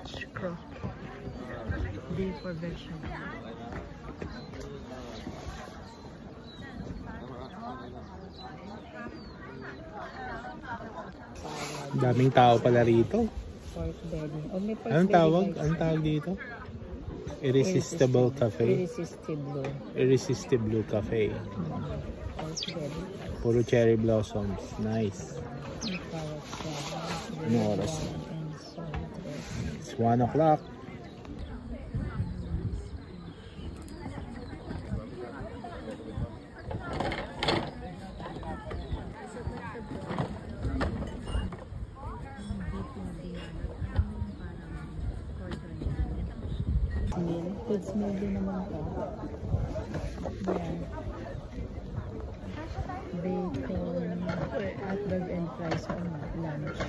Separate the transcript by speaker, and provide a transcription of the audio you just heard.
Speaker 1: Beach crock. D for vegetable.
Speaker 2: Daming tao pala rito.
Speaker 1: Pork belly. Oh, may pork
Speaker 2: Anong
Speaker 1: belly,
Speaker 2: tawag?
Speaker 1: guys.
Speaker 2: Anong tawag dito? Irresistible Cafe.
Speaker 1: Irresistible.
Speaker 2: Irresistible Cafe.
Speaker 1: Pork belly.
Speaker 2: Puro cherry blossoms. Nice.
Speaker 1: May carrot salad.
Speaker 2: Ano oras?
Speaker 1: And salt.
Speaker 2: It's 1 o'clock.
Speaker 1: Kids meal din naman to. Yan. Bacon, hotdog and fries on lunch.